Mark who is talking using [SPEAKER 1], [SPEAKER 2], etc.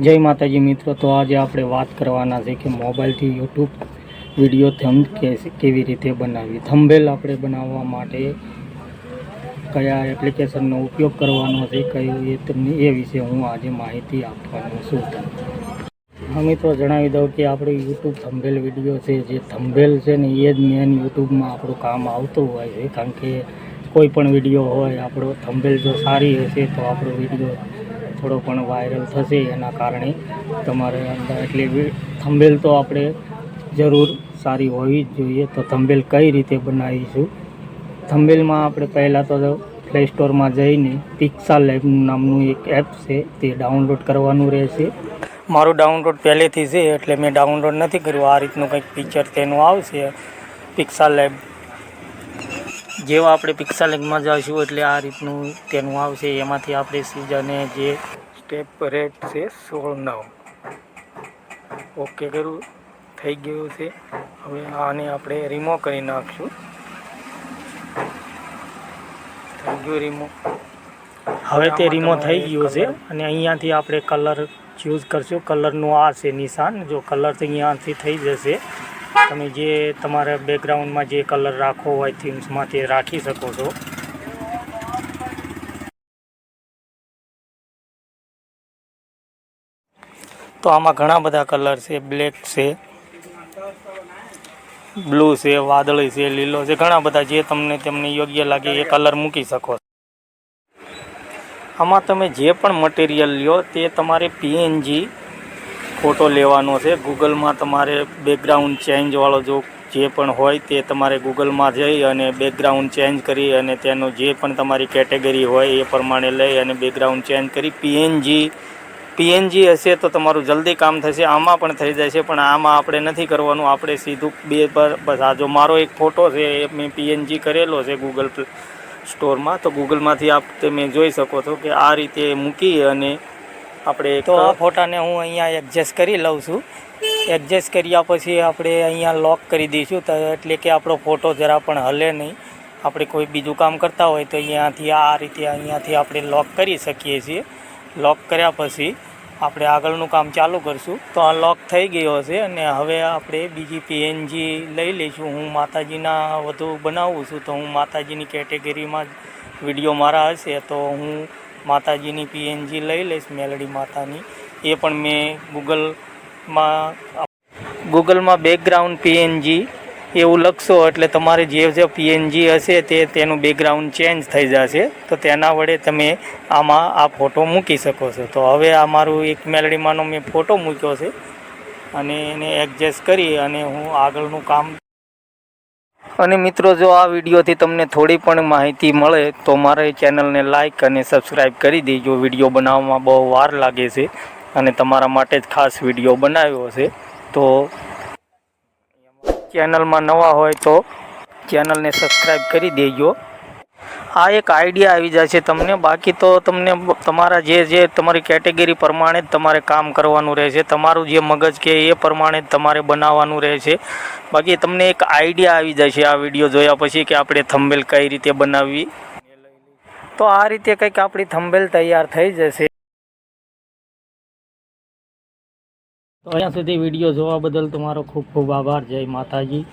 [SPEAKER 1] જય માતાજી મિત્રો, તો આજે આપણે વાત કરવાના છે કે મોબાઈલથી યુટ્યુબ વિડીયો કેવી રીતે બનાવવી. થંબનેલ આપણે બનાવવા માટે કયા એપ્લિકેશનનો ઉપયોગ કરવાનો છે, કયું એ વિશે હું આજે માહિતી આપવાનો છું. હા મિત્રો, જણાવી દઉં કે આપણે યુટ્યુબ થંબનેલ વિડીયો છે, જે થંબનેલ છે ને એ જ મેન યુટ્યુબમાં આપણું કામ આવતું હોય છે. કારણ કે કોઈ પણ વિડીયો હોય, આપણો થંબનેલ જો સારી હશે તો આપણો વિડીયો થોડો પણ વાયરલ થશે. એના કારણે તમારે અંદર એટલે થંબનેલ તો આપણે જરૂર સારી હોવી જ જોઈએ. તો થંબનેલ કઈ રીતે બનાવીશું? થંબનેલમાં આપણે પહેલાં તો પ્લે સ્ટોરમાં જઈને પિક્સેલેબ નામનું એક એપ છે, તે ડાઉનલોડ કરવાનું રહેશે. મારું ડાઉનલોડ પહેલેથી છે એટલે મેં ડાઉનલોડ નથી કર્યું. આ રીતનું કંઈક ફીચર તેનું આવશે, પિક્સેલેબ. જેવા આપણે પિક્સેલેબમાં જઈશું એટલે આ રીતનું તેનું આવશે. એમાંથી આપણે સીઝને જે સ્ટેપ રેટ છે 16 ઓકે કરવું થઈ ગયું છે. હવે આને આપણે રિમૂવ કરી નાખશું. થઈ ગયું રિમૂવ. હવે તે રિમૂવ થઈ ગયું છે અને અહીંયાથી આપણે કલર ચૂઝ કરશું. કલરનું આ છે નિશાન. જો કલર તો અહીંયાથી થઈ જશે. તમે જે તમારા બેકગ્રાઉન્ડમાં જે કલર રાખવો હોય થીમ્સમાં તે રાખી શકો છો. તો આમાં ઘણા બધા કલર છે. બ્લેક છે, બ્લુ છે, વાદળી છે, લીલો છે, ઘણા બધા જે તમને યોગ્ય લાગે એ કલર મૂકી શકો. આમાં તમે જે પણ મટીરિયલ લ્યો તે તમારે PNG ફોટો લેવાનો છે. ગૂગલમાં તમારે બેકગ્રાઉન્ડ ચેન્જવાળો જે પણ હોય તે તમારે ગૂગલમાં જઈ અને બેકગ્રાઉન્ડ ચેન્જ કરી અને તેનો જે પણ તમારી કેટેગરી હોય એ પ્રમાણે લઈ અને બેકગ્રાઉન્ડ ચેન્જ કરી PNG હશે તો તમારું જલ્દી કામ થશે. આમાં પણ થઈ જાય છે, પણ આમાં આપણે નથી કરવાનું. આપણે સીધું બસ આ જો મારો એક ફોટો છે એ મેં PNG કરેલો છે ગૂગલ સ્ટોરમાં. તો ગૂગલમાંથી તમે જોઈ શકો છો કે આ રીતે મૂકી અને આપણે તો આ ફોટાને હું અહીંયા એડજસ્ટ કરી લઉં છું. એડજસ્ટ કર્યા પછી આપણે અહીંયા લોક કરી દઈશું, એટલે કે આપણો ફોટો જરા પણ હલે નહીં. આપણે કોઈ બીજું કામ કરતા હોય તો અહીંયાથી આ રીતે અહીંયાથી આપણે લોક કરી શકીએ છીએ. લોક કર્યા પછી આપણે આગળનું કામ ચાલુ કરશું. તો આ લોક થઈ ગયો છે અને હવે આપણે બીજી PNG લઈ લઈશું. હું માતાજીના વધુ બનાવું છું તો હું માતાજીની કેટેગરીમાં વિડીયો મારા હશે તો હું માતાજીની PNG લઈ લઈશ, મેલડી માતાની. એ પણ મેં ગૂગલમાં બેકગ્રાઉન્ડ PNG એવું લખશો એટલે તમારે જે PNG હશે તેનું બેકગ્રાઉન્ડ ચેન્જ થઈ જશે. તો તેના વડે તમે આમાં આ ફોટો મૂકી શકો છો. તો હવે આ મારું એક મેલડીમાંનો મેં ફોટો મૂક્યો છે અને એને એડજસ્ટ કરી અને હું આગળનું કામ. અને મિત્રો, જો આ વિડીયોથી તમને થોડી પણ માહિતી મળે તો મારી ચેનલને લાઇક અને સબસ્ક્રાઈબ કરી દેજો. વિડીયો બનાવવામાં બહુ વાર લાગે છે અને તમારા માટે જ ખાસ વિડીયો બનાવ્યો છે. તો ચેનલમાં નવા હોય તો ચેનલને સબસ્ક્રાઈબ કરી દેજો. આ એક આઈડિયા આવી જશે તમને. બાકી તો તમને તમારા જે તમારી કેટેગરી પ્રમાણે જ તમારે કામ કરવાનું રહેશે. તમારું જે મગજ કે એ પ્રમાણે જ તમારે બનાવવાનું રહેશે. બાકી તમને એક આઈડિયા આવી જશે આ વિડીયો જોયા પછી કે આપણે થંબનેલ કઈ રીતે બનાવવી. તો આ રીતે કંઈક આપણી થંબનેલ તૈયાર થઈ જશે. તો અહીંયા સુધી વિડીયો જોવા બદલ તમારો ખૂબ ખૂબ આભાર. જય માતાજી.